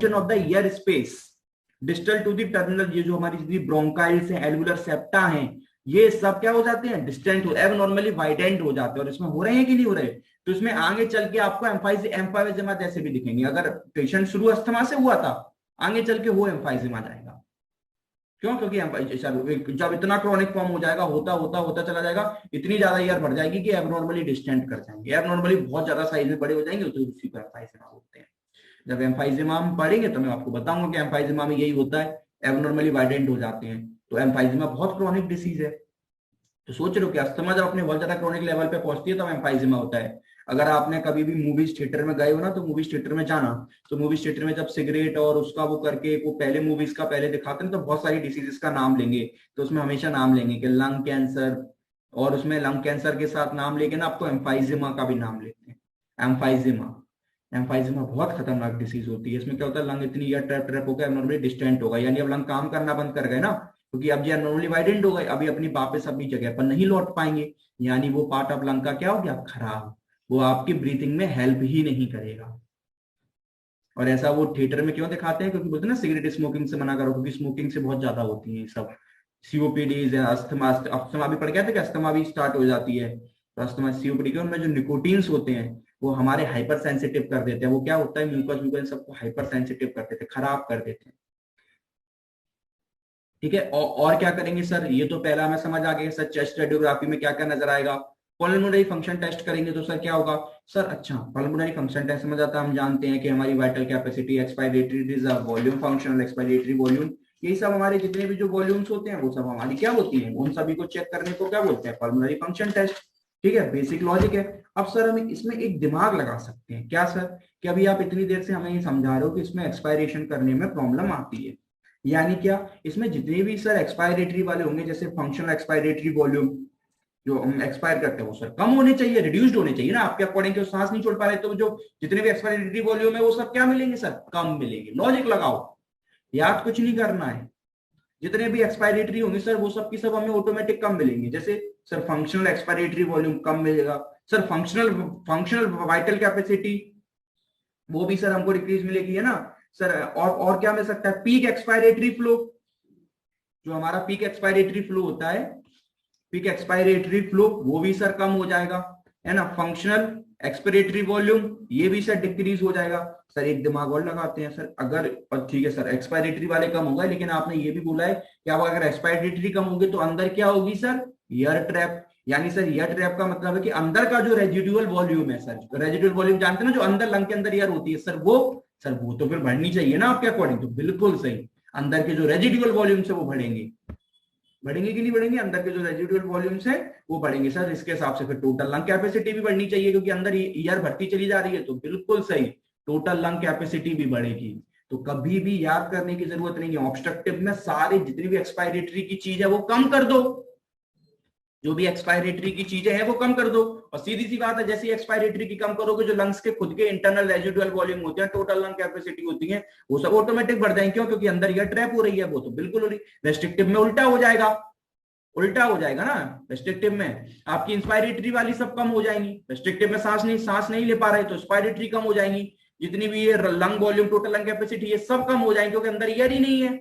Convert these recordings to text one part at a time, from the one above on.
Of the ear space distal to the terminal, ये जो हमारी जितनी ब्रोंकाइल्स हैं, एल्वुलर सेप्टा हैं, ये सब क्या हो जाते हैं, डिस्टेंट हो, एबनॉर्मली वाइडेंट हो जाते हैं। और इसमें हो रहे हैं कि नहीं हो रहे, तो इसमें आगे चल के आपको एम्फाइजेमा जैसे भी दिखेंगे। अगर पेशेंट शुरू अस्थमा से हुआ था, आगे चल के वो एम्फाइजेमा जाएगा। क्यों? क्योंकि जब इतना क्रॉनिक फॉर्म हो जाएगा, होता होता होता चला जाएगा, इतनी ज्यादा ईयर बढ़ जाएगी कि एबनॉर्मली डिस्टेंट कर जाएंगे, एबनॉर्मली बहुत ज्यादा साइज में बड़े हो जाएंगे, तो उसी को एम्फाइजेमा बोलते हैं। जब एम्फाइजेमा हम पढ़ेंगे तो मैं आपको बताऊंगा कि एम्फाइजेमा में यही होता है, एबनॉर्मली वाइडेंट हो जाते हैं। तो एम्फाइजेमा बहुत क्रॉनिक डिसीज है। तो सोच रहे हो कि अस्थमा जब अपने बहुत ज्यादा क्रॉनिक लेवल पे पहुंचती है तो एम्फाइजेमा होता है। अगर आपने कभी भी मूवीज थिएटर में गए हो ना, तो मूवीज थिएटर में जाना, तो मूवीज थिएटर में जब सिगरेट और उसका वो करके वो पहले मूवीज का पहले दिखाते हैं, तो बहुत सारी डिसीजेस का नाम लेंगे। तो उसमें हमेशा नाम लेंगे कि लंग कैंसर, और उसमें लंग कैंसर के साथ नाम लेके ना आपको एम्फाइजेमा का भी नाम लेते हैं। एम्फाइजेमा, एम्फाइजेमा बहुत खतरनाक डिसीज होती है। इसमें क्या होता है, लंग इतनी या ट्रैप ट्रैप होगा, एबनॉर्मली डिस्टेंट होगा, यानी अब लंग काम करना बंद कर गए ना, क्योंकि अब ये एबनॉर्मली वाइडेंट हो गए, अभी अपनी वापस अपनी जगह पर नहीं लौट पाएंगे, यानी वो पार्ट ऑफ लंग का क्या हो गया, खराब। वो आपकी ब्रीथिंग में हेल्प ही नहीं करेगा। और ऐसा वो थिएटर में क्यों दिखाते हैं, क्योंकि बोलते हैं ना सिगरेट स्मोकिंग से मना करो, क्योंकि स्मोकिंग से बहुत ज्यादा होती है सब सीओपीडीज, अस्थमा, अस्थमा भी पड़ गया था कि अस्थमा भी स्टार्ट हो जाती है। तो अस्थमा सीओपीडी के उनमें जो निकोटीन्स होते हैं वो हमारे हाइपर सेंसिटिव कर देते हैं। वो क्या होता है, म्यूकस म्यूकस सबको हाइपर सेंसिटिव कर देते हैं, खराब कर देते हैं। ठीक है, और क्या करेंगे सर, ये तो पहला हमें समझ आ गया सर। चेस्ट रेडियोग्राफी में क्या क्या नजर आएगा, पल्मोनरी फंक्शन टेस्ट करेंगे तो सर क्या होगा सर, अच्छा पल्मोनरी फंक्शन टेस्ट समझ आता है, हम जानते हैं कि हमारी vital capacity, expiratory reserve, volume functional, expiratory volume, यही सब हमारे जितने भी जो वॉल्यूम्स होते हैं वो सब हमारी क्या होती है, उन सभी को चेक करने को क्या बोलते हैं, पल्मोनरी फंक्शन टेस्ट। ठीक है, बेसिक लॉजिक है। अब सर हम इसमें एक दिमाग लगा सकते हैं, क्या सर, कि अभी आप इतनी देर से हमें ये समझा रहे हो कि इसमें एक्सपायरेशन करने में प्रॉब्लम आती है, यानी क्या, इसमें जितने भी सर एक्सपायरेटरी वाले होंगे, जैसे फंक्शनल एक्सपायरेटरी वॉल्यूम जो हम एक्सपायर करते हैं वो सर कम होने चाहिए, रिड्यूस्ड होने चाहिए ना, आपके अकॉर्डिंग के सांस नहीं छोड़ पा रहे, तो जो जितने भी एक्सपायरेटरी वॉल्यूम है वो सब क्या मिलेंगे सर, कम मिलेंगे। लॉजिक लगाओ, याद कुछ नहीं करना है। जितने भी एक्सपायरेटरी होंगे सर वो सब की सब हमें ऑटोमेटिक कम मिलेंगे। जैसे सर फंक्शनल एक्सपायरेटरी वॉल्यूम कम मिलेगा, sir functional functional vital capacity वो भी सर हमको डिक्रीज मिलेगी, है ना सर। और क्या मिल सकता है, पीक एक्सपायरेटरी फ्लो, जो हमारा पीक एक्सपायरेटरी फ्लो होता है, पीक एक्सपायरेटरी फ्लो वो भी सर कम हो जाएगा, है ना। फंक्शनल एक्सपायरेटरी वॉल्यूम ये भी सर डिक्रीज हो जाएगा। सर एक दिमाग और लगाते हैं सर, अगर ठीक है सर एक्सपायरेटरी वाले कम होगा, लेकिन आपने ये भी बोला है कि अब अगर एक्सपायरेटरी कम होगी तो अंदर क्या होगी सर, एयर ट्रैप। यानी सर एयर ट्रैप का मतलब है कि अंदर का जो रेजिडुअल वॉल्यूम है सर, रेजिडुअल वॉल्यूम जानते हैं ना, जो अंदर लंग के अंदर एयर होती है सर, वो तो फिर बढ़नी चाहिए ना आपके अकॉर्डिंग, तो बिल्कुल सही, अंदर के जो रेजिडुअल वॉल्यूम है वो बढ़ेंगे। बढ़ेंगे कि नहीं बढ़ेंगे, अंदर के जो रेजिडुअल वॉल्यूम्स है वो बढ़ेंगे सर। इसके हिसाब से फिर टोटल लंग कैपेसिटी भी बढ़नी चाहिए, क्योंकि अंदर एयर भरती चली जा रही है, तो बिल्कुल सही, टोटल लंग कैपेसिटी भी बढ़ेगी। तो कभी भी याद करने की जरूरत नहीं है, ऑब्स्ट्रक्टिव में सारी जितनी भी एक्सपायरेटरी की चीज है वो कम कर दो, जो भी एक्सपायरेटरी की चीजें हैं वो कम कर दो। और सीधी सी बात है, जैसे एक्सपायरेटरी की कम करोगे, जो लंग्स के खुद के इंटरनल रेजिडुअल वॉल्यूम होते हैं, टोटल लंग कैपेसिटी होती है, वो सब ऑटोमेटिक बढ़ जाएंगे। क्यों? क्योंकि अंदर एयर ट्रैप हो रही है, वो तो बिल्कुल हो रही। रेस्ट्रिक्टिव में उल्टा हो जाएगा, उल्टा हो जाएगा ना। रेस्ट्रिक्टिव में आपकी इंस्पायरेटरी वाली सब कम हो जाएंगी, रेस्ट्रिक्टिव में सांस नहीं ले पा रहे तो इंस्पायरेटरी कम हो जाएंगी, जितनी भी ये lung volume, total lung capacity, ये सब कम हो जाएंगी, क्योंकि अंदर एयर ही नहीं है,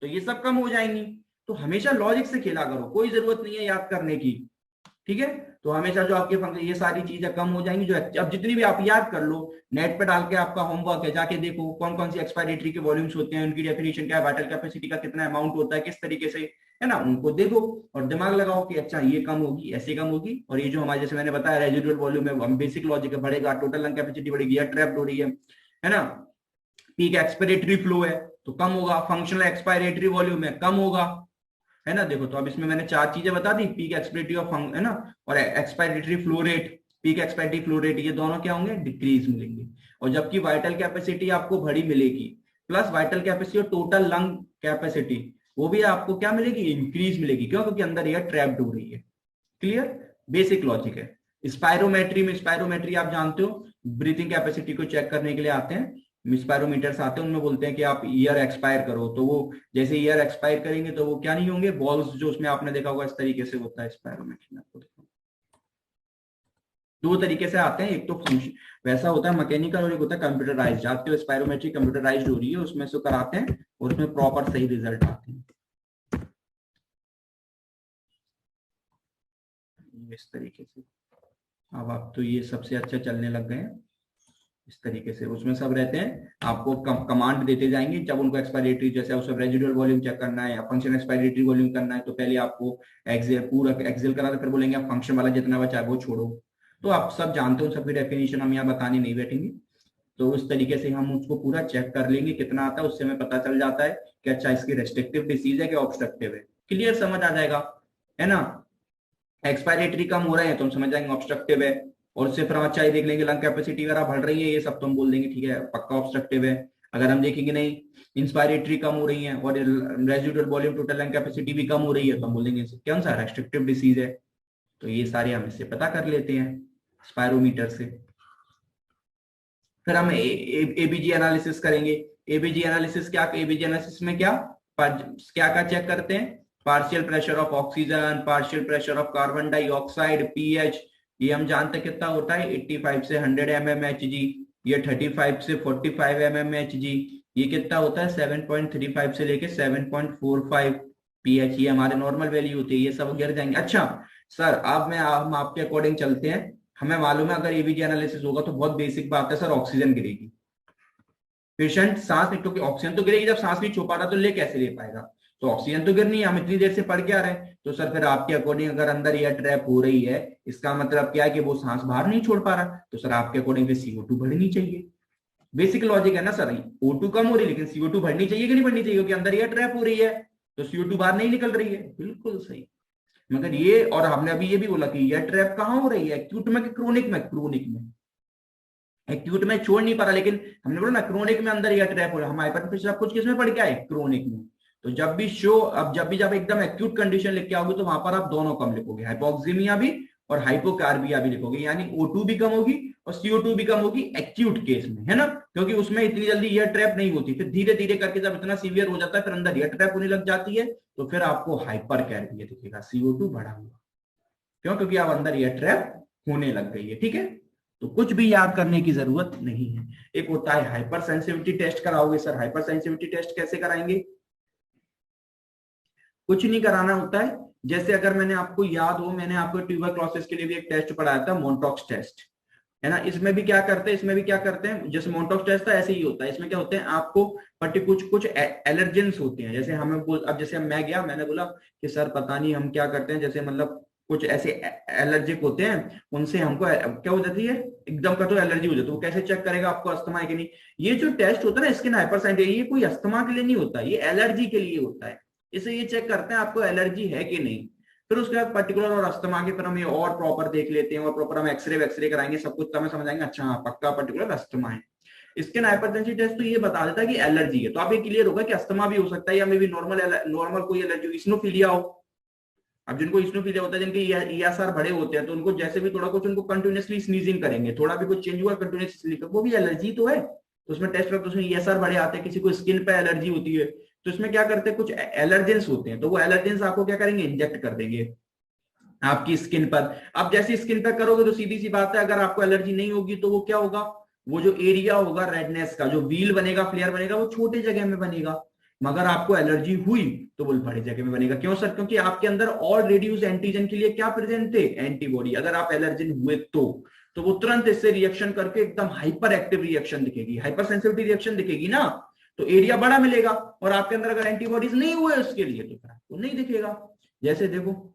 तो ये सब कम हो जाएंगी। तो हमेशा लॉजिक से खेला करो, कोई जरूरत नहीं है याद करने की। ठीक है, तो हमेशा जो आपके फंक्शन, ये सारी चीजें कम हो जाएंगी। जो अब जितनी भी आप याद कर लो, नेट पे डाल के आपका होमवर्क है, जाके देखो कौन कौन सी एक्सपायरेटरी के वॉल्यूम्स होते हैं, उनकी डेफिनेशन क्या है, वाइटल कैपेसिटी का कितना अमाउंट होता है, किस तरीके से, है ना, उनको देखो और दिमाग लगाओ कि अच्छा ये कम होगी, ऐसे कम होगी। और ये जो हमारे, जैसे मैंने बताया, रेजिडुअल वॉल्यूम है, बेसिक लॉजिक है, बढ़ेगा, टोटल लंग कैपेसिटी बढ़ेगी, एयर ट्रैप्ड हो रही है ना। पीक एक्सपायरेटरी फ्लो है तो कम होगा, फंक्शनल एक्सपायरेटरी वॉल्यूम है कम होगा, है ना। देखो, तो अब इसमें मैंने चार चीजें बता दी, पीक एक्सपायरेटरी ऑफ, है ना, और expiratory flow rate, peak expiratory flow rate, ये दोनों क्या होंगे, डिक्रीज मिलेंगे। और जबकि वाइटल कैपेसिटी आपको बड़ी मिलेगी, प्लस वाइटल कैपेसिटी और टोटल लंग कैपेसिटी वो भी आपको क्या मिलेगी, इंक्रीज मिलेगी। क्यों? क्योंकि अंदर एयर ट्रैप्ड हो रही है। क्लियर, बेसिक लॉजिक है। स्पायरोमेट्री में, स्पायरोमेट्री आप जानते हो, ब्रीथिंग कैपेसिटी को चेक करने के लिए आते हैं, स्पायरोमीटर्स आते हैं, उनमें बोलते हैं कि आप ईयर एक्सपायर करो, तो वो जैसे ईयर एक्सपायर करेंगे तो वो क्या नहीं होंगे, बॉल्स जो उसमें आपने देखा होगा इस तरीके से होता है स्पायरोमेट्री में, आपको दो तरीके से आते हैं, एक तो फंक्शन वैसा होता है मैकेनिकल और एक होता है कंप्यूटराइज्ड। आपके स्पायरोमेट्री कंप्यूटराइज्ड हो रही है, उसमें से कराते हैं और उसमें प्रॉपर सही रिजल्ट आते हैं इस तरीके से। अब आप तो ये सबसे अच्छा चलने लग गए हैं इस तरीके से। उसमें सब रहते हैं, आपको कमांड देते जाएंगे जब उनको एक्सपायरेटरी, जैसे उसे रेजिडुअल वॉल्यूम चेक करना है या फंक्शन एक्सपायरेटरी वॉल्यूम करना है, तो पहले आपको एक्सेल पूरा एक्सेल करा, फिर बोलेंगे आप फंक्शन वाला जितना बचा है वो छोड़ो। तो आप सब जानते हो, सबकी डेफिनेशन हम यहाँ बताने नहीं बैठेंगे। तो उस तरीके से हम उसको पूरा चेक कर लेंगे कितना आता है, उससे हमें पता चल जाता है कि अच्छा इसकी रेस्ट्रिक्टिव डिसीज है कि ऑब्स्ट्रक्टिव है। क्लियर समझ आ जाएगा, है ना। एक्सपायरेटरी कम हो रहे हैं तो हम समझ जाएंगे ऑब्स्ट्रक्टिव है, और उससे फिर हम अच्छा ही देख लेंगे लंग कैपेसिटी वगैरह बढ़ रही है, ये सब तो हम बोल देंगे ठीक है पक्का ऑब्स्ट्रक्टिव है। अगर हम देखेंगे नहीं इंस्पायरेटरी कम हो रही है और residual volume total lung capacity भी कम हो रही है, तो हम बोल देंगे कौन सा रेस्ट्रिक्टिव डिसीज है। तो ये सारे हम इससे पता कर लेते हैं स्पायरोमीटर से। फिर हम एबीजी एनालिसिस करेंगे। एबीजी एनालिसिस क्या, एबीजी एनालिसिस में क्या क्या क्या चेक करते हैं, partial pressure of oxygen, partial pressure of carbon dioxide, pH. ये हम जानते हैं कितना होता है 85 से 100 mmHg, ये 35 से 45 mmHg, ये कितना होता है 7.35 से लेके 7.45 पीएच, ये हमारे नॉर्मल वैल्यू होती है, ये सब गिर जाएंगे। अच्छा सर अब हम आपके अकॉर्डिंग चलते हैं। हमें मालूम है अगर एबीजी एनालिसिस होगा तो बहुत बेसिक बात है सर, ऑक्सीजन गिरेगी। पेशेंट सांस नहीं, क्योंकि ऑक्सीजन तो गिरेगी, जब सांस नहीं छू पा रहा तो ले कैसे ले पाएगा, तो ऑक्सीजन तो गिरनी है, हम इतनी देर से पढ़ के आ रहे हैं। तो सर फिर आपके अकॉर्डिंग अगर अंदर एयर ट्रैप हो रही है, इसका मतलब क्या है कि वो सांस बाहर नहीं छोड़ पा रहा, तो सर आपके अकॉर्डिंग फिर CO2 बढ़नी चाहिए। बेसिक लॉजिक है ना सर, O2 कम हो रही है लेकिन CO2 बढ़नी चाहिए कि नहीं बढ़नी चाहिए, क्योंकि अंदर एयर ट्रैप हो रही है तो CO2 बाहर नहीं निकल रही है। बिल्कुल सही। मगर ये, और हमने अभी ये भी बोला कि एयर ट्रैप कहाँ हो रही है, एक्यूट में कि क्रोनिक में, क्रोनिक में। एक्यूट में छोड़ नहीं पा रहा, लेकिन हमने बोला ना क्रोनिक में अंदर एयर ट्रैप हो रहा है। हम हाइपरटेंशन सब कुछ किसमें पढ़ के आए, क्रोनिक में। तो जब भी शो, अब जब भी जब एकदम एक्यूट कंडीशन लिख के आओगे तो वहां पर आप दोनों कम लिखोगे, हाइपोक्सीमिया भी और हाइपोकार्बिया भी लिखोगे, यानी O2 भी कम होगी और CO2 भी कम होगी एक्यूट केस में, है ना, क्योंकि उसमें इतनी जल्दी एयर ट्रैप नहीं होती। फिर धीरे धीरे करके जब इतना सीवियर हो जाता है फिर अंदर एयर ट्रैप होने लग जाती है, तो फिर आपको हाइपर कैर्बिया दिखेगा, CO2 बढ़ा हुआ। क्यों, क्योंकि अब अंदर एयर ट्रैप होने लग गई है। ठीक है, तो कुछ भी याद करने की जरूरत नहीं है। एक होता है हाइपर सेंसिटिविटी टेस्ट कराओगे सर, हाइपर सेंसिटिविटी टेस्ट कैसे कराएंगे, कुछ नहीं कराना होता है। जैसे अगर मैंने आपको याद हो, मैंने आपको ट्यूबरक्लोसिस के लिए भी एक टेस्ट पढ़ाया था, मोन्टॉक्स टेस्ट, है ना। इसमें भी क्या करते हैं, इसमें भी क्या करते हैं, जैसे मोन्टॉक्स टेस्ट था ऐसे ही होता है। इसमें क्या होते हैं, आपको कुछ कुछ एलर्जेंस होते हैं। जैसे हमें अब जैसे मैं गया, मैंने बोला कि सर पता नहीं हम क्या करते हैं, जैसे मतलब कुछ ऐसे एलर्जिक होते हैं, उनसे हमको क्या हो जाती है, एकदम का तो एलर्जी हो जाती है। वो कैसे चेक करेगा आपको अस्थमा है कि नहीं। ये जो टेस्ट होता है ना स्किन हाइपरसेंसिटिविटी, ये कोई अस्थमा के लिए नहीं होता, ये एलर्जी के लिए होता है। इसे ये चेक करते हैं आपको एलर्जी है कि नहीं। फिर उसके बाद पर्टिकुलर और अस्थमा के फिर हम ये और प्रॉपर देख लेते हैं, और प्रॉपर हम एक्सरे कराएंगे, सब कुछ तब समझ आएंगे अच्छा हाँ पक्का पर्टिकुलर अस्थमा है। स्किन हाइपरटेंसिव टेस्ट तो ये बता देता है कि एलर्जी है, तो आप ये क्लियर होगा कि अस्थमा भी हो सकता है या मे भी नॉर्मल कोई एलर्जी, इस्नोफिलिया हो। अब जिनको इस्नोफिलिया होता है, जिनके ESR बड़े होते हैं, तो उनको जैसे भी थोड़ा कुछ उनको कंटिन्यूअसली स्नीजिंग करेंगे, थोड़ा भी कुछ चेंज हुआ कंटिन्यूअसली, वो भी एलर्जी तो है। तो उसमें टेस्ट करते, उसमें ESR बड़े आते हैं, किसी को स्किन पे एलर्जी होती है, तो इसमें क्या करते हैं, कुछ एलर्जेंस होते हैं, तो वो एलर्जेंस आपको क्या करेंगे, इंजेक्ट कर देंगे आपकी स्किन पर। अब जैसी स्किन पर करोगे तो सीधी सी बात है, अगर आपको एलर्जी नहीं होगी तो वो क्या होगा, वो जो एरिया होगा रेडनेस का, जो व्हील बनेगा, फ्लेयर बनेगा, वो छोटे जगह में बनेगा। मगर आपको एलर्जी हुई तो वो बड़ी जगह में बनेगा। क्यों सर, क्योंकि आपके अंदर ऑलरेडी उस एंटीजन के लिए क्या प्रेजेंट थे, एंटीबॉडी। अगर आप एलर्जिन हुए तो वो तुरंत इससे रिएक्शन करके एकदम हाइपर एक्टिव रिएक्शन दिखेगी, हाइपर सेंसिटिव रिएक्शन दिखेगी ना, तो एरिया बड़ा मिलेगा। और आपके अंदर अगर एंटीबॉडीज नहीं हुए उसके लिए तो फिर आपको नहीं दिखेगा। जैसे देखो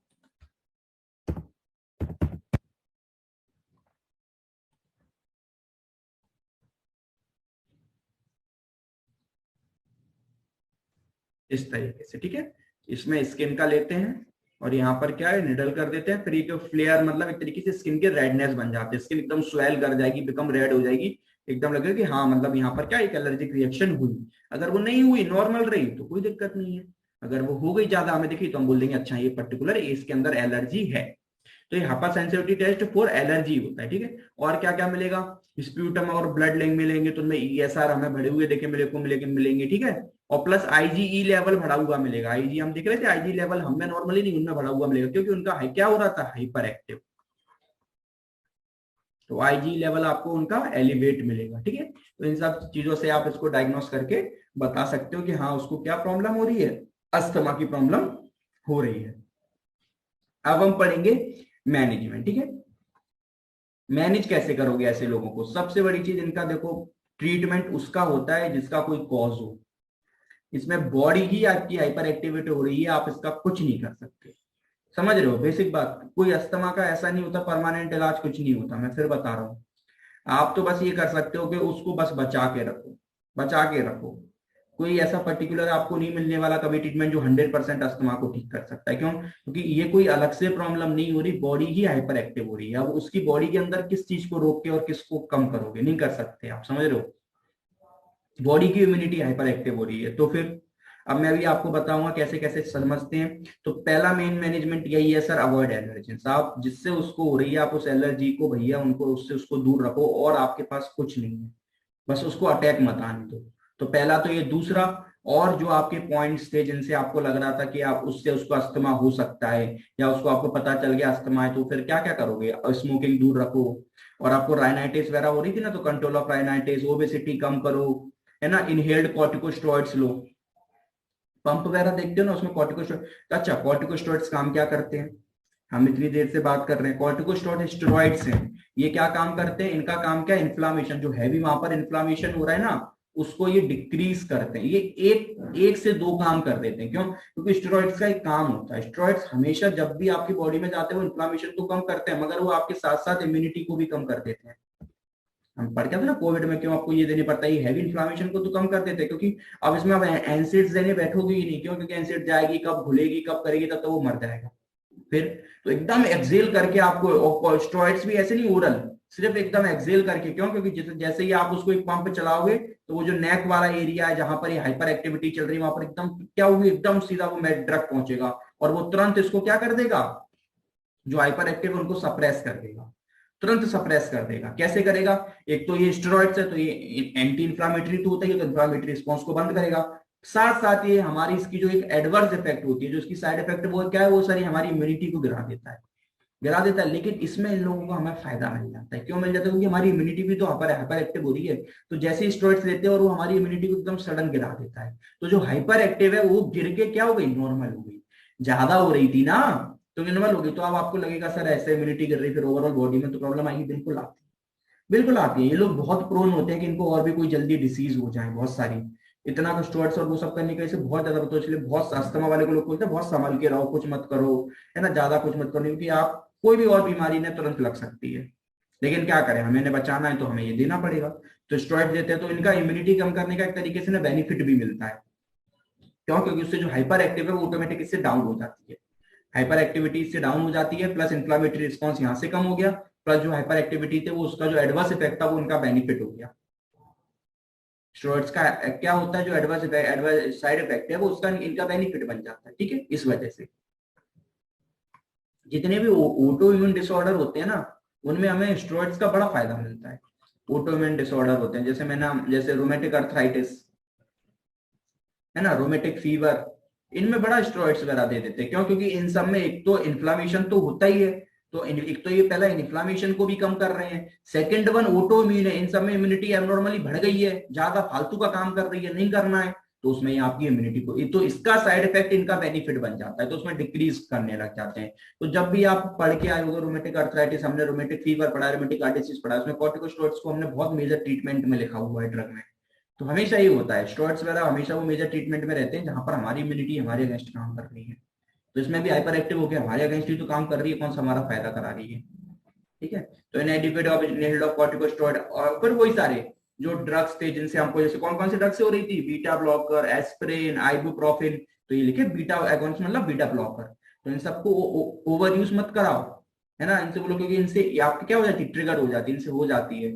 इस तरीके से, ठीक है। इसमें स्किन का लेते हैं और यहाँ पर क्या है, निडल कर देते हैं, फिर ये जो फ्लेयर मतलब एक तरीके से स्किन के रेडनेस बन जाते हैं, स्किन एकदम स्वेल कर जाएगी, बिकम रेड हो जाएगी, एकदम लगेगा कि हाँ मतलब यहाँ पर क्या एक एलर्जिक रिएक्शन हुई। अगर वो नहीं हुई, नॉर्मल रही, तो कोई दिक्कत नहीं है। अगर वो हो गई ज्यादा हमें दिखी, तो हम बोल देंगे अच्छा ये पर्टिकुलर इसके अंदर एलर्जी है। तो ये hypersensitivity test for allergy होता है, ठीक है। और क्या क्या मिलेगा, स्प्यूटम और ब्लड लेंग मिलेंगे, तो उनमें ESR हमें बढ़े हुए देखे मिलेंगे, ठीक है। और प्लस IgE लेवल बढ़ा हुआ मिलेगा। IG हम देख रहे थे, IG लेवल हमें नॉर्मली नहीं, उनमें बढ़ा हुआ मिलेगा, क्योंकि उनका क्या हो रहा था, हाइपर एक्टिव। तो आईजी लेवल आपको उनका एलिवेट मिलेगा। ठीक है, तो इन सब चीजों से आप इसको डायग्नोस करके बता सकते हो कि हाँ उसको क्या प्रॉब्लम हो रही है, अस्थमा की प्रॉब्लम हो रही है। अब हम पढ़ेंगे मैनेजमेंट। ठीक है, मैनेज कैसे करोगे ऐसे लोगों को? सबसे बड़ी चीज इनका देखो, ट्रीटमेंट उसका होता है जिसका कोई कॉज हो। इसमें बॉडी ही आपकी हाइपर एक्टिविटी हो रही है, आप इसका कुछ नहीं कर सकते। समझ रहे हो बेसिक बात? कोई अस्थमा का ऐसा नहीं होता परमानेंट इलाज, कुछ नहीं होता, मैं फिर बता रहा हूँ। आप तो बस ये कर सकते हो कि उसको बस बचा के रखो, बचा के रखो। कोई ऐसा पर्टिकुलर आपको नहीं मिलने वाला कभी ट्रीटमेंट जो 100% अस्थमा को ठीक कर सकता है। क्यों? क्योंकि ये कोई अलग से प्रॉब्लम नहीं हो रही, बॉडी ही हाइपर एक्टिव हो रही है। अब उसकी बॉडी के अंदर किस चीज को रोक के और किसको कम करोगे? नहीं कर सकते आप, समझ रहे हो? बॉडी की इम्यूनिटी हाइपर एक्टिव हो रही है। तो फिर अब मैं भी आपको बताऊंगा कैसे कैसे समझते हैं। तो पहला मेन मैनेजमेंट यही है सर, अवॉइड एलर्जेंस। आप जिससे उसको हो रही है आप उस एलर्जी को भैया उनको उससे उसको दूर रखो, और आपके पास कुछ नहीं है, बस उसको अटैक मत आने दो। तो पहला तो ये। दूसरा, और जो आपके पॉइंट्स थे जिनसे आपको लग रहा था कि आप उससे उसको अस्थमा हो सकता है, या उसको आपको पता चल गया अस्थमा है, तो फिर क्या क्या करोगे? स्मोकिंग दूर रखो, और आपको राइनाइटिस वगैरह हो रही थी ना, तो कंट्रोल ऑफ राइनाइटिस, ओबेसिटी कम करो, है ना। इनहेल्ड कॉर्टिकोस्टेरॉइड्स लो, पंप वगैरह देखते हो ना उसमें कॉर्टिकोस्टेरॉइड। अच्छा, कॉर्टिकोस्टेरॉइड्स काम क्या करते हैं? हम इतनी देर से बात कर रहे हैं, कॉर्टिकोस्टेरॉइड स्टेरॉइड्स हैं। ये क्या काम करते हैं? इनका काम क्या है? इन्फ्लामेशन, जो हैवी वहां पर इन्फ्लामेशन हो रहा है ना, उसको ये डिक्रीज करते हैं। ये एक एक से दो काम कर देते हैं। क्यों? क्योंकि स्टेरॉइड्स का एक काम होता है, स्टेरॉइड्स हमेशा जब भी आपकी बॉडी में जाते हैं वो इन्फ्लामेशन को कम करते हैं, मगर वो आपके साथ साथ इम्यूनिटी को भी कम कर देते हैं। हम पढ़ के थे ना कोविड में, क्यों आपको ये देने पड़ता है? ये हैवी इन्फ्लामेशन को तो कम कर देते हैं, क्योंकि अब इसमें अब एनसिड्स देने बैठोगे ही नहीं। क्यों? क्योंकि एनसिड जाएगी कब, घुलेगी कब, करेगी तब तो वो मर जाएगा। फिर तो एकदम एक्सेल करके आपको, स्टेरॉइड्स भी ऐसे नहीं ओरल, सिर्फ एकदम एक्सेल करके। क्यों? क्योंकि जैसे ही आप उसको एक पंप चलाओगे तो वो जो नेक वाला एरिया है जहां पर ये हाइपर एक्टिविटी चल रही है, वहां पर एकदम क्या होगी, एकदम सीधा वो ड्रग पहुंचेगा, और वो तुरंत इसको क्या कर देगा, जो हाइपर एक्टिव है उनको सप्रेस कर देगा, तुरंत सप्रेस कर देगा। कैसे करेगा? एक तो ये स्टेरॉइड्स है, तो ये एंटी इंफ्लामेटरी तो होता है, तो इंफ्लामेटरी रिस्पॉन्स को बंद करेगा। साथ साथ ये हमारी इसकी जो एक एडवर्स इफेक्ट होती है, जो इसकी साइड इफेक्ट वो क्या है, वो सारी हमारी इम्यूनिटी को गिरा देता है, गिरा देता है। लेकिन इसमें इन लोगों को हमें फायदा मिल जाता है। क्यों मिल जाता है? क्योंकि हमारी इम्यूनिटी भी तो हाइपर एक्टिव हो रही है। तो जैसे ही स्टेरॉइड्स लेते हैं और वो हमारी इम्यूनिटी को एकदम सडन गिरा देता है, तो जो हाइपर एक्टिव है वो गिर के क्या हो गई, नॉर्मल हो गई। ज्यादा हो रही थी ना, तो नॉर्मल हो गई। तो अब आपको लगेगा सर ऐसे इम्यूनिटी गिर रही, फिर ओवरऑल बॉडी में तो प्रॉब्लम आएगी। बिल्कुल आती है, बिल्कुल आती है। ये लोग बहुत प्रोन होते हैं कि इनको और भी कोई जल्दी डिसीज हो जाए, बहुत सारी। इतना कुछ स्टेरॉइड्स और वो सब करने की वजह से बहुत ज्यादा होता है। इसलिए बहुत अस्थमा वाले को लोग बोलते हैं बहुत संभल के रहो, कुछ मत करो, है ना, ज्यादा कुछ मत करो, क्योंकि आप कोई भी और बीमारी ने तुरंत लग सकती है। लेकिन क्या करें, हमें इन्हें बचाना है तो हमें ये देना पड़ेगा। तो स्टेरॉइड देते हैं तो इनका इम्यूनिटी कम करने का एक तरीके से ना बेनिफिट भी मिलता है। क्यों? क्योंकि उससे जो हाइपर एक्टिव है वो ऑटोमेटिक इससे डाउन हो जाती है, हाइपर एक्टिविटी इससे डाउन हो जाती है, प्लस इन्फ्लामेटरी रिस्पॉन्स यहाँ से कम हो गया, प्लस जो हाइपर एक्टिविटी थे वो उसका जो एडवर्स इफेक्ट था वो उनका बेनिफिट हो गया। स्टेरॉइड्स का क्या होता है, जो एडवर्स साइड इफेक्ट है वो उसका इनका बेनिफिट बन जाता है। ठीक है, इस वजह से जितने भी ऑटो इम्यून डिसऑर्डर होते हैं ना, उनमें हमें स्टेरॉइड्स का बड़ा फायदा मिलता है। ऑटो इम्यून डिसऑर्डर होते हैं जैसे मैंने, जैसे रोमेटिक अर्थराइटिस, है ना, रोमेटिक फीवर, इनमें बड़ा स्टेरॉइड्स वगैरह दे देते हैं। क्यों? क्योंकि इन सब में एक तो इन्फ्लामेशन तो होता ही है, तो एक तो ये पहला इन्फ्लामेशन को भी कम कर रहे हैं, सेकंड वन ऑटो इम्यून है, इन सब में इम्यूनिटी एबनॉर्मली बढ़ गई है, ज्यादा फालतू का काम कर रही है, नहीं करना है, तो उसमें ये आपकी इम्यूनिटी को, तो इसका साइड इफेक्ट इनका बेनिफिट बन जाता है, तो उसमें डिक्रीज करने लग जाते हैं। तो जब भी आप पढ़ के आए होगे रोमेटिक अर्थराइटिस, हमने रोमेटिक फीवर पढ़ा, रोमेटिक हार्ट डिसीज पढ़ा, उसमें कॉर्टिकोस्टेरॉइड्स को हमने बहुत मेजर ट्रीटमेंट में लिखा हुआ है ड्रग में। तो हमेशा ये होता है, स्टेरॉइड्स वगैरह हमेशा वो मेजर ट्रीटमेंट में रहते हैं जहां पर हमारी इम्यूनिटी हमारे अगेंस्ट काम कर रही है। तो इसमें भी हाइपर एक्टिव होकर हमारे अगेंस्ट ही तो काम कर रही है, कौन सा हमारा फायदा करा रही है। ठीक है, तो इनएडिक्वेट ऑफ कॉर्टिकोस्टेरॉइड, और फिर वही सारे जो ड्रग्स थे जिनसे हमको, जैसे कौन कौन से ड्रग्स से हो रही थी, बीटा ब्लॉकर, एस्पिरिन, आइबुप्रोफिन, तो ये लिखे बीटा एगोनिस्ट मतलब बीटा ब्लॉकर। तो इन सबको ओवर यूज मत कराओ, है ना, इनसे बोलो, क्योंकि इनसे आपकी क्या हो जाती है, ट्रिगर हो जाती है, इनसे हो जाती है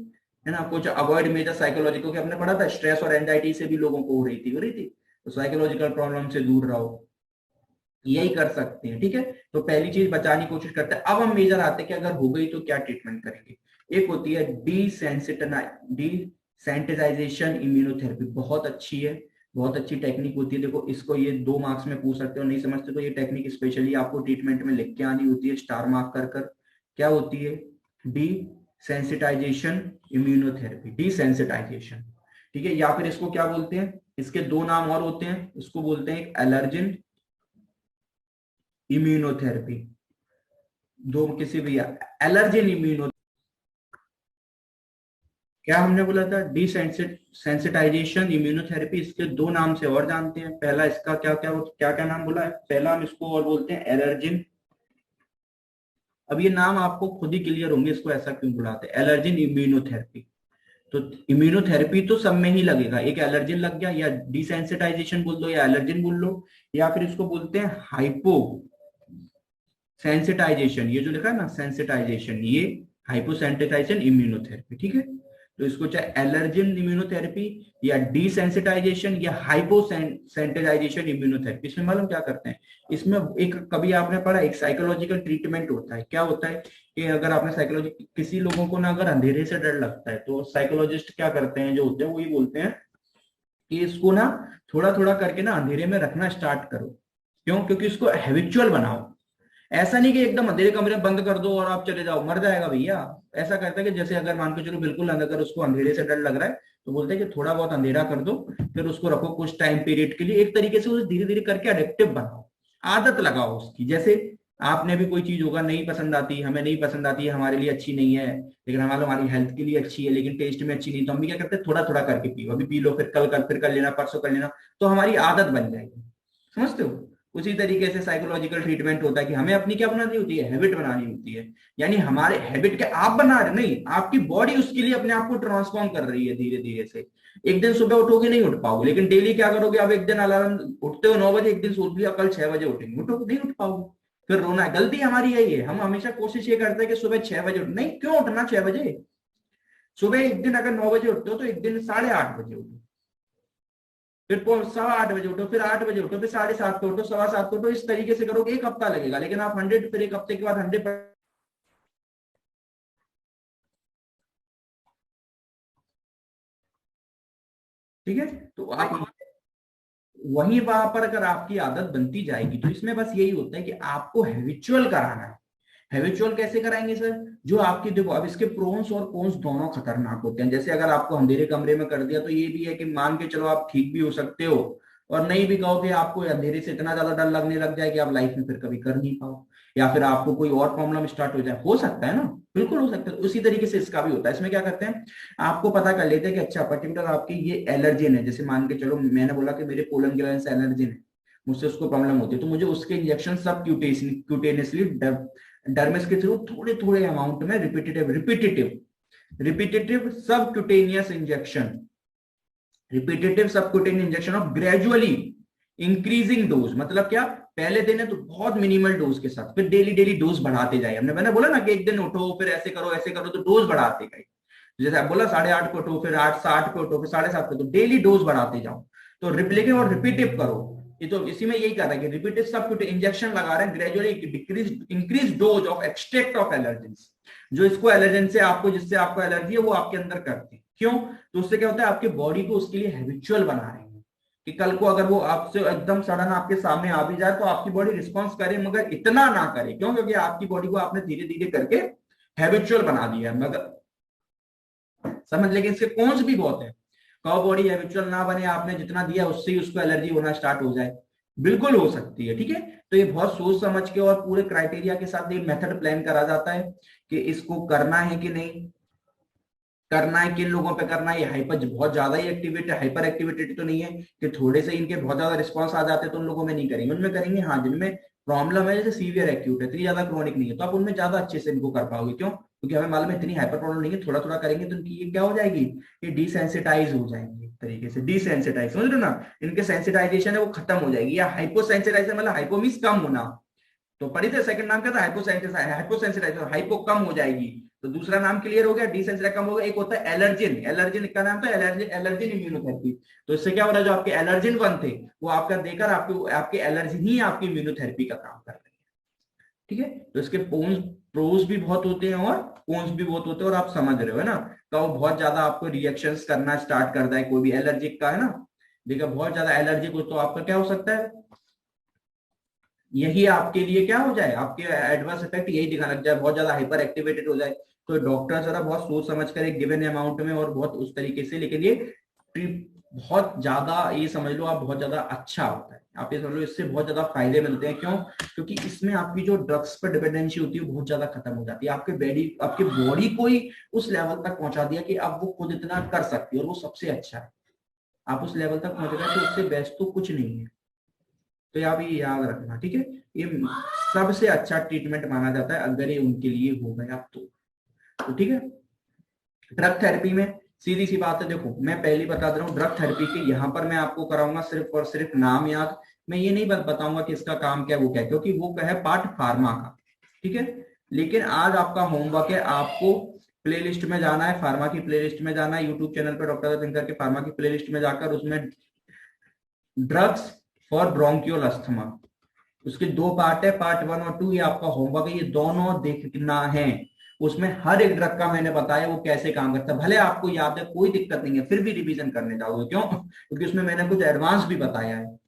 ना। कुछ अवॉइड मेजर साइकोलॉजिकल, हमने पढ़ा था स्ट्रेस और एंजाइटी से भी लोगों को हो रही थी, तो साइकोलॉजिकल प्रॉब्लम से दूर रहो, यही कर सकते हैं। ठीक है, तो पहली चीज बचाने की कोशिश करते हैं। अब हम मेजर आते हैं कि अगर हो गई तो क्या ट्रीटमेंट करेंगे। एक होती है डिसेंसिटाइजेशन इम्यूनोथेरेपी, बहुत अच्छी है, बहुत अच्छी टेक्निक होती है। देखो इसको ये 2 मार्क्स में पूछ सकते हो, नहीं समझते तो ये टेक्निक स्पेशली आपको ट्रीटमेंट में लिख के आनी होती है, स्टार मार्क कर कर। क्या होती है? डी सेंसिटाइजेशन इम्यूनोथेरेपी, डिसेंसिटाइजेशन, ठीक है। या फिर इसको क्या बोलते हैं, इसके दो नाम और होते हैं, इसको बोलते हैं एक एलर्जिन इम्यूनोथेरेपी, दो किसी भी एलर्जिन इम्यूनो, क्या हमने बोला था, डिसेंसिटाइजेशन इम्यूनोथेरेपी, इसके दो नाम से और जानते हैं। पहला इसका क्या क्या क्या क्या नाम बोला है, पहला हम इसको और बोलते हैं एलर्जिन, अब ये नाम आपको खुद ही क्लियर होंगे इसको ऐसा क्यों बुलाते हैं, एलर्जिन इम्यूनोथेरेपी। तो इम्यूनोथेरेपी तो सब में ही लगेगा, एक एलर्जिन लग गया, या डिसेंसिटाइजेशन बोल दो या एलर्जिन बोल लो, या फिर इसको बोलते हैं हाइपो सेंसिटाइजेशन, ये जो लिखा है ना सेंसिटाइजेशन, ये हाइपोसेंसिटाइजेशन इम्यूनोथेरेपी, ठीक है। तो इसको चाहे एलर्जिन इम्यूनोथेरेपी या डिसेंसिटाइजेशन या हाइपोसेंसिटाइजेशन इम्यूनोथेरेपी, इसमें मालूम क्या करते हैं, इसमें एक कभी आपने पढ़ा एक साइकोलॉजिकल ट्रीटमेंट होता है, क्या होता है कि अगर आपने साइकोलॉजी, किसी लोगों को ना अगर अंधेरे से डर लगता है तो साइकोलॉजिस्ट क्या करते हैं, जो होते हैं वही बोलते हैं कि इसको ना थोड़ा थोड़ा करके ना अंधेरे में रखना स्टार्ट करो। क्यों, क्योंकि इसको हैबिचुअल बनाओ। ऐसा नहीं कि एकदम अंधेरे कमरे में बंद कर दो और आप चले जाओ, मर जाएगा भैया। ऐसा करते हैं कि जैसे अगर मान के चलो बिल्कुल अगर उसको अंधेरे से डर लग रहा है तो बोलते हैं कि थोड़ा बहुत अंधेरा कर दो, फिर उसको रखो कुछ टाइम पीरियड के लिए, एक तरीके से उसे धीरे धीरे करके अडेप्टिव बनाओ, आदत लगाओ उसकी। जैसे आपने भी कोई चीज होगा नहीं पसंद आती, हमें नहीं पसंद आती है, हमारे लिए अच्छी नहीं है, लेकिन हमारी हेल्थ के लिए अच्छी है लेकिन टेस्ट में अच्छी नहीं, तो हम भी क्या करते हैं थोड़ा थोड़ा करके पियो, अभी पी लो, फिर कल कर, फिर कर लेना, परसों कर लेना, तो हमारी आदत बन जाएगी। समझते हो। उसी तरीके से साइकोलॉजिकल ट्रीटमेंट होता है कि हमें अपनी क्या बनानी होती है, हैबिट बनानी होती है। यानी हमारे हैबिट के आप बना रहे नहीं, आपकी बॉडी उसके लिए अपने आप को ट्रांसफॉर्म कर रही है धीरे धीरे से। एक दिन सुबह उठोगे नहीं उठ पाओगे, लेकिन डेली क्या करोगे, आप एक दिन अलार्म उठते हो 9 बजे, एक दिन सोच लिया कल 6 बजे उठेंगे, उठोगे नहीं, उठ पाओगे, फिर रोना है। गलती हमारी यही है, हम हमेशा कोशिश ये करते हैं कि सुबह 6 बजे उठ, नहीं, क्यों उठना 6 बजे, सुबह एक दिन अगर 9 बजे उठते हो तो एक दिन 8:30 बजे उठो, फिर 8:15 बजे उठो, फिर 8 बजे उठो, फिर 7:30 पे उठो, 7:15 पे उठो, इस तरीके से करोगे, एक हफ्ता लगेगा, लेकिन आप 100, फिर एक हफ्ते के बाद 100। ठीक है। तो आप वहीं वहां पर अगर आपकी आदत बनती जाएगी, तो इसमें बस यही होता है कि आपको हैबिचुअल कराना है। हैबिचुअल कैसे कराएंगे सर, जो आपकी, देखो अब इसके प्रोन्स और कॉन्स दोनों खतरनाक होते हैं। जैसे अगर आपको अंधेरे कमरे में कर दिया तो ये भी है कि मान के चलो आप ठीक भी हो सकते हो, और नहीं भी कहो कि आपको अंधेरे से इतना ज्यादा डर लगने लग जाए कि आप लाइफ में फिर कभी कर नहीं पाओ, या फिर आपको कोई और प्रॉब्लम स्टार्ट हो जाए, हो सकता है ना, बिल्कुल हो सकता है। उसी तरीके से इसका भी होता है। इसमें क्या करते हैं, आपको पता कर लेते हैं कि अच्छा पर्टिकुलर आपकी ये एलर्जिन है, जैसे मान के चलो मैंने बोला कि मेरे पोलन ग्लैंड से एलर्जिन है, मुझसे उसको प्रॉब्लम होती है, तो मुझे उसके इंजेक्शन सब क्यूटेनियसली डर्मिस के थ्रू थोड़े थोड़े अमाउंट में repetitive subcutaneous injection, repetitive subcutaneous injection of gradually increasing dose, मतलब क्या, पहले दिन है तो बहुत मिनिमल डोज के साथ, फिर डेली डेली डोज बढ़ाते जाए। मैंने बोला ना कि एक दिन उठो फिर ऐसे करो, तो डोज बढ़ाते गए। जैसे आप बोला 8:30 पे उठो, फिर 8:60 पे उठो, फिर 7:30 पे, तो डेली डोज बढ़ाते जाओ। तो रिप्लेकिंग और रिपीटिव करो, ये तो इसी में यही कर रहा है कि रिपीटिव सब इंजेक्शन लगा रहे हैं, gradually decrease increase dose of extract of allergens, जो इसको एलर्जन से आपको, जिससे आपको एलर्जी है वो आपके अंदर करते हैं। क्यों, तो उससे क्या होता है, आपके बॉडी को उसके लिए हैबिचुअल बना रहे हैं कि कल को अगर वो आपसे एकदम सडन आपके सामने आ भी जाए तो आपकी बॉडी रिस्पॉन्स करे, मगर इतना ना करे। क्यों, क्योंकि आपकी बॉडी को आपने धीरे धीरे करके हैबिचुअल बना दिया है। मगर समझ, लेकिन इसके कॉन्स भी बहुत है। कहो बॉडी हैबिचुअल ना बने, आपने जितना दिया उससे ही उसको एलर्जी होना स्टार्ट हो जाए, बिल्कुल हो सकती है। ठीक है। तो ये बहुत सोच समझ के और पूरे क्राइटेरिया के साथ ये मेथड प्लान करा जाता है कि इसको करना है कि नहीं करना है, किन लोगों पे करना है। ये हाइपर बहुत ज्यादा ही एक्टिवेटेड, हाइपर एक्टिवेटेड तो नहीं है कि थोड़े से इनके बहुत ज्यादा रिस्पॉन्स आ जाते हैं तो उन लोगों में नहीं करेंगे, उनमें करेंगे। हाँ, जिनमें प्रॉब्लम है, जैसे सीवियर एक्यूट है, इतनी ज्यादा क्रोनिक नहीं है, तो आप उनमें ज्यादा अच्छे से इनको कर पाओगे। क्यों, क्योंकि हमें मालूम है इतनी हाइपर प्रॉब्लम नहीं है, थोड़ा थोड़ा करेंगे तो इनकी ये क्या हो जाएगी, ये डिसेंसिटाइज हो जाएंगे, एक तरीके से डिसेंसिटाइज, समझ लो ना, इनके सेंसिटाइजेशन है वो खत्म हो जाएगी। या हाइपोसेंसिटाइजेशन मतलब हाइपो मींस कम होना, तो पढ़ी थे सेकंड नाम क्या था, हाइपोसेंसिटाइजेशन, हाइपो कम हो जाएगी। तो दूसरा नाम क्लियर हो गया, डिसेंसिटाइज कम हो गया। एक होता है एलर्जिन, एलर्जिन का नाम था एलर्जिन इम्यूनोथेरेपी। तो इससे क्या हो रहा है, जो आपके एलर्जिन वन थे वो आपका देकर आपके एलर्जी ही आपकी इम्यूनोथेरेपी का काम कर रही है। ठीक है। तो इसके प्रोज भी बहुत होते हैं और कॉन्स भी बहुत होते हैं, और आप समझ रहे हो है ना। तो वो बहुत ज्यादा आपको रिएक्शंस करना स्टार्ट करता है, कोई भी एलर्जिक का है ना, देखिए बहुत ज्यादा एलर्जिक हो तो आपका क्या हो सकता है, यही आपके लिए क्या हो जाए, आपके एडवर्स इफेक्ट यही दिखाने लग जाए, बहुत ज्यादा हाइपर एक्टिवेटेड हो जाए। तो डॉक्टर जरा बहुत सोच समझ कर एक गिवन अमाउंट में और बहुत उस तरीके से, लेकिन ये बहुत ज्यादा, ये समझ लो आप, बहुत ज्यादा अच्छा होता है। आप ये समझ लो इससे बहुत ज्यादा फायदे मिलते हैं। क्यों? क्योंकि इसमें आपकी जो ड्रग्स पर डिपेंडेंसी होती है बहुत ज्यादा खत्म हो जाती है। आपके बॉडी को ही उस लेवल तक पहुंचा दिया कि अब वो खुद इतना कर सकती है, और वो सबसे अच्छा है। आप उस लेवल तक पहुंच गए तो उससे बेस्ट तो कुछ नहीं है। तो ये आप ये याद रखना, ठीक है। ये सबसे अच्छा ट्रीटमेंट माना जाता है अगर ये उनके लिए हो गया तो ठीक है। ड्रग थेरेपी में सीधी सी बात है, देखो मैं पहले बता दे रहा हूँ, ड्रग थेरेपी के यहाँ पर मैं आपको कराऊंगा सिर्फ और सिर्फ नाम याद। मैं ये नहीं बताऊंगा कि इसका काम क्या है, वो क्या है, क्योंकि वो क्या है पार्ट फार्मा का, ठीक है। लेकिन आज आपका होमवर्क है, आपको प्लेलिस्ट में जाना है, फार्मा की प्लेलिस्ट में जाना है, यूट्यूब चैनल पर डॉक्टर दिनकर के फार्मा की प्लेलिस्ट में जाकर उसमें ड्रग्स फॉर ब्रोंकियल अस्थमा, उसके दो पार्ट है, पार्ट 1 और 2, ये आपका होमवर्क है, ये दोनों देखना है। उसमें हर एक ड्रग का मैंने बताया वो कैसे काम करता है, भले आपको याद है कोई दिक्कत नहीं है, फिर भी रिवीजन करने जाओगे। क्यों? क्योंकि उसमें मैंने कुछ एडवांस भी बताया है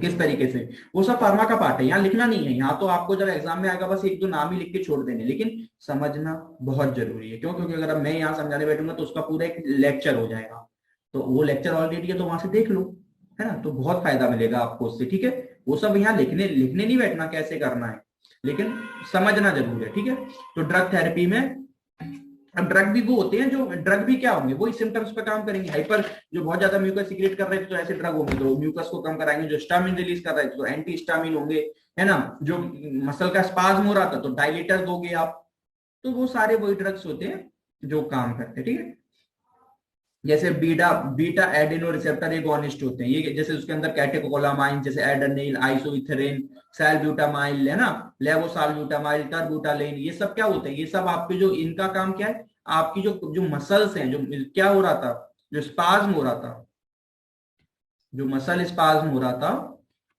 किस तरीके से। वो सब फार्मा का पार्ट है, यहाँ लिखना नहीं है। यहाँ तो आपको जब एग्जाम में आएगा बस एक दो नाम ही लिख के छोड़ देने, लेकिन समझना बहुत जरूरी है। क्यों? क्योंकि अगर मैं यहाँ समझाने बैठूंगा तो उसका पूरा एक लेक्चर हो जाएगा। तो वो लेक्चर ऑलरेडी है तो वहां से देख लो, है ना, तो बहुत फायदा मिलेगा आपको उससे, ठीक है। वो सब यहाँ लिखने लिखने नहीं बैठना कैसे करना है, लेकिन समझना जरूर है, ठीक है। तो ड्रग थेरेपी में, अब ड्रग भी वो होते हैं जो ड्रग भी क्या होंगे, वही सिम्टम्स पे काम करेंगे। हाइपर जो बहुत ज्यादा म्यूकस सीक्रेट कर रहे थे तो ऐसे ड्रग होंगे तो म्यूकस को कम कराएंगे। जो स्टामिन रिलीज कर रहे थे तो एंटी स्टामिन होंगे, है ना। जो मसल का स्पाज्म हो रहा था तो डायलेटर दोगे आप। तो वो सारे वही ड्रग्स होते हैं जो काम करते हैं, ठीक है। जैसे beta beta adeno receptor agonist होते हैं ये, जैसे उसके अंदर कैटेकोलामाइन, जैसे एडेनिल, आइसोइथेरिन, सैलब्यूटामाइल, है ना, लेवोसाल्ब्यूटामाइल, टर्ब्यूटालिन, ये सब क्या होते हैं, ये सब आपके जो इनका काम क्या है, आपकी जो जो मसल्स हैं, जो क्या हो रहा था, जो स्पाज्म हो रहा था, जो मसल स्पाज्म हो रहा था,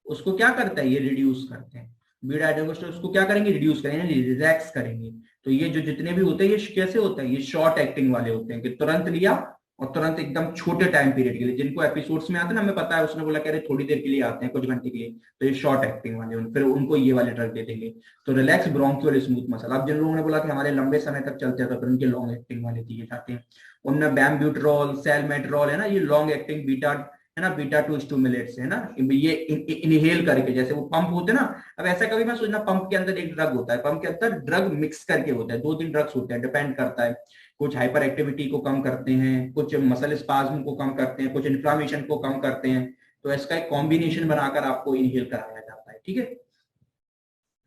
उसको क्या करता है, ये रिड्यूस करते हैं। बीटा एडोनिस्ट उसको क्या करेंगे, रिड्यूस करेंगे, रिलैक्स करेंगे। तो ये जो जितने भी होते हैं ये कैसे होता है, ये शॉर्ट एक्टिंग वाले होते हैं कि तुरंत लिया और तुरंत एकदम छोटे टाइम पीरियड के लिए, जिनको एपिसोड्स में आते हैं ना, हमें पता है, उसने बोला कह रहे थोड़ी देर के लिए आते हैं, कुछ घंटे के लिए, तो ये शॉर्ट एक्टिंग वाले, फिर उनको ये वाले ड्रग दे देंगे। तो रिलैक्स ब्रोंकियल स्मूथ मसल, अब जिन लोगों ने बोला कि हमारे लंबे समय तक चलते हैं तो फिर उनके लॉन्ग एक्टिंग वाले दिए जाते हैं। उनमें बैम्ब्यूट्रॉल, सेलमेट्रॉल, है ना, ये लॉन्ग एक्टिंग बीटा, है ना, बीटा 2 स्टिमुलेट्स, है ना, ये इनहेल करके, जैसे वो पंप होते हैं ना। अब ऐसा कभी मैं सोचना पंप के अंदर एक ड्रग होता है, पंप के अंदर ड्रग मिक्स करके होता है, 2-3 ड्रग्स होते हैं, डिपेंड करता है। कुछ हाइपर एक्टिविटी को कम करते हैं, कुछ मसल स्पाज्म को कम करते हैं, कुछ इन्फ्लामेशन को कम करते हैं। तो इसका एक कॉम्बिनेशन बनाकर आपको इनहेल कराया जाता है, ठीक है,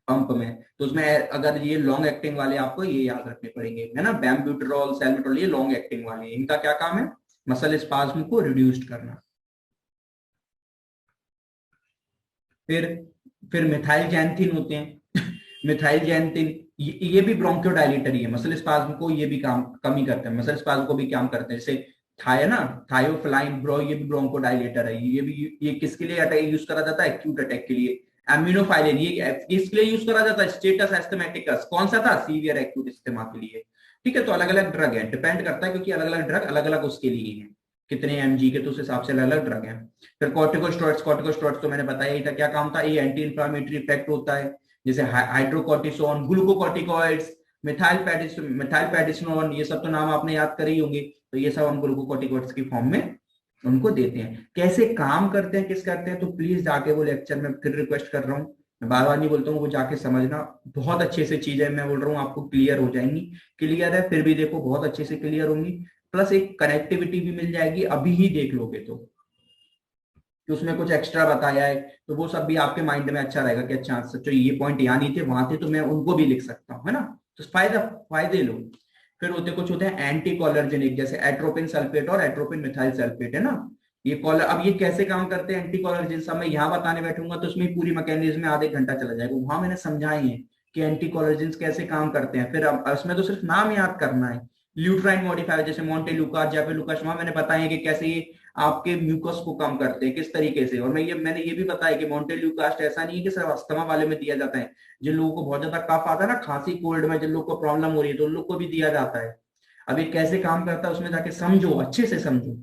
पंप में। तो उसमें अगर ये लॉन्ग एक्टिंग वाले आपको ये याद रखने पड़ेंगे, है ना, बैम्ब्यूटेरॉल, सैल्मेट्रोल, ये लॉन्ग एक्टिंग वाले, इनका क्या काम है, मसल स्पाज्म को रिड्यूस करना। फिर फिर मिथाइल जैंथिन होते हैं मिथाइल जैंथिन, ये भी ब्रोंकोडायलेटर ही है, मसल स्पाज्म को ये भी काम कम ही करते हैं, मसल स्पाज्म को भी काम करते हैं। जैसे थाय ना, थायोफ्लाइन ब्रो, ये भी ब्रोंकोडायलेटर है, ये भी, ये किसके लिए अटैक यूज करा जाता है, एक्यूट अटैक के लिए। एमिनोफाइलिन ये किसके लिए यूज करा जाता है, स्टेटस एस्थमेटिकस, कौन सा था, सीवियर एक्यूट इस्तेमाल के लिए, ठीक है। तो अलग अलग ड्रग है, डिपेंड करता है, क्योंकि अलग अलग ड्रग अलग अलग उसके लिए है, कितने एमजी के, तो उस हिसाब से अलग अलग ड्रग है। फिर कॉर्टिकोस्टेरॉइड्स, कॉर्टिकोस्टेरॉइड्स तो मैंने बताया ही था क्या काम था, ये एंटी इंफ्लामेटरी इफेक्ट होता है। जैसे हाइड्रोकोर्टिसोन, ग्लूकोकॉर्टिकॉइड्स, मिथाइल पैडिसोन, ये सब तो नाम आपने याद करे ही होंगे। तो ये सब हम ग्लूकोकॉर्टिकॉइड्स की फॉर्म में उनको देते हैं। कैसे काम करते हैं, किस करते हैं, तो प्लीज जाके वो लेक्चर में फिर रिक्वेस्ट कर रहा हूँ, मैं बार बार नहीं बोलता हूँ, वो जाके समझना, बहुत अच्छे से चीजें मैं बोल रहा हूँ आपको क्लियर हो जाएंगी। क्लियर है, फिर भी देखो बहुत अच्छे से क्लियर होंगी, प्लस एक कनेक्टिविटी भी मिल जाएगी, अभी ही देख लोगे तो, कि उसमें कुछ एक्स्ट्रा बताया है, तो वो सब भी आपके माइंड में अच्छा रहेगा कि अच्छा सच्चो ये पॉइंट यहाँ नहीं थे वहां थे, तो मैं उनको भी लिख सकता हूँ, है ना। तो फायदे लो। फिर कुछ होते हैं एंटी कॉलर्जेनिक, जैसे एट्रोपिन सल्फेट और एट्रोपिन मिथाइल सल्फेट, है ना। ये कॉलर, अब ये कैसे काम करते हैं एंटी कॉलर्जेन, सब मैं यहाँ बताने बैठूंगा तो उसमें पूरी मैकेनिज्म में आधे घंटा चला जाएगा, वहां मैंने समझाई है कि एंटी कॉलर्जेन कैसे काम करते हैं। फिर अब इसमें तो सिर्फ नाम याद करना है। ल्यूट्राइन मॉडिफायर जैसे मोन्टेलुका, जेपेलुका, वहां मैंने बताया कि कैसे ये आपके म्यूकस को कम करते हैं, किस तरीके से। और मैंने ये भी बताया कि मोन्टेल्यूकास्ट ऐसा नहीं है कि सिर्फ अस्थमा वाले में दिया जाता है, जिन लोगों को बहुत ज्यादा कफ आता है ना, खांसी कोल्ड में जिन लोगों को प्रॉब्लम हो रही है, तो उन लोग को भी दिया जाता है। अब ये कैसे काम करता है उसमें जाके समझो, अच्छे से समझो,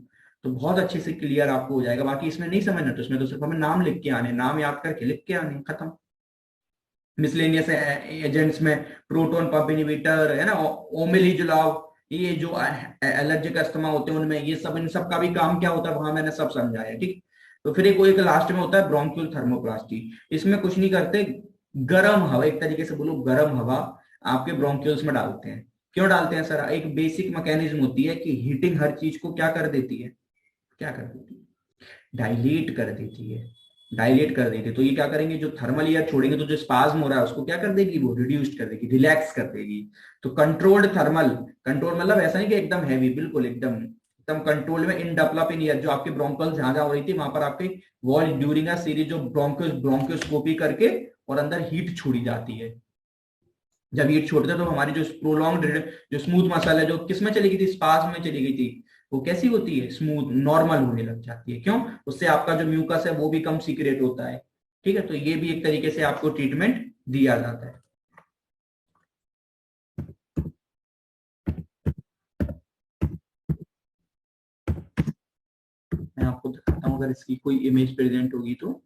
तो बहुत अच्छे से क्लियर आपको हो जाएगा। बाकी इसमें नहीं समझना तो इसमें तो सिर्फ हमें नाम लिख के आने, नाम याद करके लिख के आने, खत्म। मिसलेनियस एजेंट्स में प्रोटोन पंप इनहिबिटर है ना, ओमेलिजुलाव, ये जो एलर्जिक अस्थमा होते हैं उनमें, ये सब इन सब का भी काम क्या होता है वहां मैंने सब समझाया, ठीक। तो फिर एक लास्ट में होता है ब्रोंक्यूल थर्मोप्लास्टी। इसमें कुछ नहीं करते, गर्म हवा, एक तरीके से बोलो गर्म हवा आपके ब्रोंक्यूल्स में डालते हैं। क्यों डालते हैं सर? एक बेसिक मैकेनिज्म होती है कि हीटिंग हर चीज को क्या कर देती है, क्या कर देती है, डायलेट कर देती है, डायलेट कर देती है। तो ये क्या करेंगे, जो थर्मल एयर छोड़ेंगे तो जो स्पाज्म हो रहा है उसको क्या कर देगी, वो रिड्यूस्ड कर देगी, रिलैक्स कर देगी। तो कंट्रोल्ड थर्मल, कंट्रोल मतलब ऐसा नहीं कि एकदम हैवी, बिल्कुल एकदम एकदम कंट्रोल में, इन डेवलप इन ईयर, जो आपके ब्रोंकल्स जहां जहां हो रही थी वहां पर आपके वॉल ड्यूरिंग अ सीरीज जो ब्रोंकोस्कोपी करके और अंदर हीट छोड़ी जाती है। जब हीट छोड़ते हैं तो हमारी जो प्रोलॉन्ग, जो स्मूथ मसल है जो किस में चली गई थी, स्पाज्म में चली गई थी, वो कैसी होती है, स्मूथ नॉर्मल होने लग जाती है। क्यों? उससे आपका जो म्यूकस है वो भी कम सीक्रेट होता है, ठीक है। तो ये भी एक तरीके से आपको ट्रीटमेंट दिया जाता है। मैं आपको दिखाता हूँ अगर इसकी कोई इमेज प्रेजेंट होगी तो,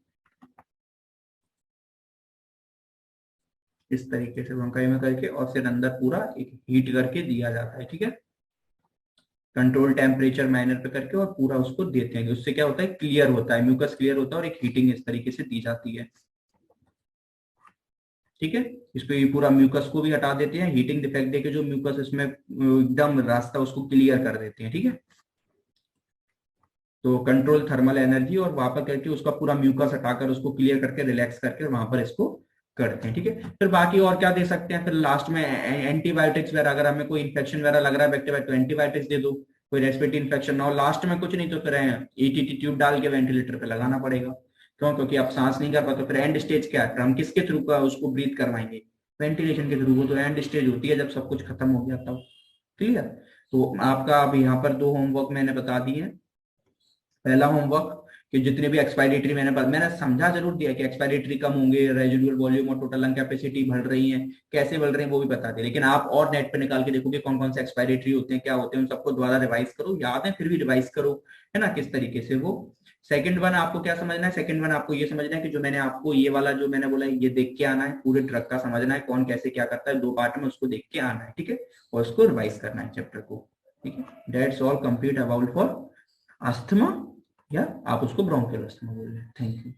इस तरीके से ब्रोंकाई में करके और फिर अंदर पूरा एक हीट करके दिया जाता है, ठीक है। कंट्रोल टेम्परेचर मैनर पे करके और पूरा उसको देते हैं, उससे क्या होता है, क्लियर होता है, म्यूकस क्लियर होता है और एक हीटिंग इस तरीके से दी जाती है, ठीक है। इस पे पूरा म्यूकस को भी हटा देते हैं, हीटिंग डिफेक्ट देके जो म्यूकस इसमें एकदम रास्ता उसको क्लियर कर देते हैं, ठीक है। तो कंट्रोल थर्मल एनर्जी और वहां पर करके उसका पूरा म्यूकस हटाकर उसको क्लियर करके रिलैक्स करके वहां पर इसको करते हैं, ठीक है। फिर बाकी और क्या दे सकते हैं, फिर लास्ट में एंटीबायोटिक्स वगैरह, अगर हमें कोई इन्फेक्शन वगैरह लग रहा है बैक्टीरिया तो एंटीबायोटिक्स दे दो, कोई रेस्पिरेटरी इन्फेक्शन ना हो। लास्ट में कुछ नहीं तो फिर ईटीटी ट्यूब डाल के वेंटिलेटर पे लगाना पड़ेगा। क्यों? क्योंकि आप सांस नहीं कर पाते। फिर एंड स्टेज क्या है, हम किसके थ्रू का उसको ब्रीथ करवाएंगे, वेंटिलेशन के थ्रू। वो तो एंड स्टेज होती है जब सब कुछ खत्म हो गया तब, क्लियर। तो आपका अब यहाँ पर दो होमवर्क मैंने बता दिए। पहला होमवर्क कि जितने भी एक्सपायरेटरी मैंने समझा जरूर दिया कि एक्सपायरेटरी कम होंगे, रेजिडुअल वॉल्यूम और टोटल लंग कैपेसिटी बढ़ रही है, कैसे बढ़ रही है वो भी बता दिया। लेकिन आप और नेट पे निकाल के देखोगे कौन कौन से एक्सपायरेटरी होते हैं, क्या होते हैं, उन सबको दोबारा रिवाइज करो, याद है फिर भी रिवाइज करो, है ना, किस तरीके से वो। सेकंड वन आपको क्या समझना है, सेकंड वन आपको ये समझना है कि जो मैंने आपको ये वाला जो मैंने बोला ये देख के आना है, पूरे ड्रग का समझना है, कौन कैसे क्या करता है, दो पार्ट में उसको देख के आना है, ठीक है, और उसको रिवाइज करना है चैप्टर को, ठीक है। That's all complete about for asthma, या आप उसको ब्रोंकियल अस्थमा बोल रहे हैं। Thank you.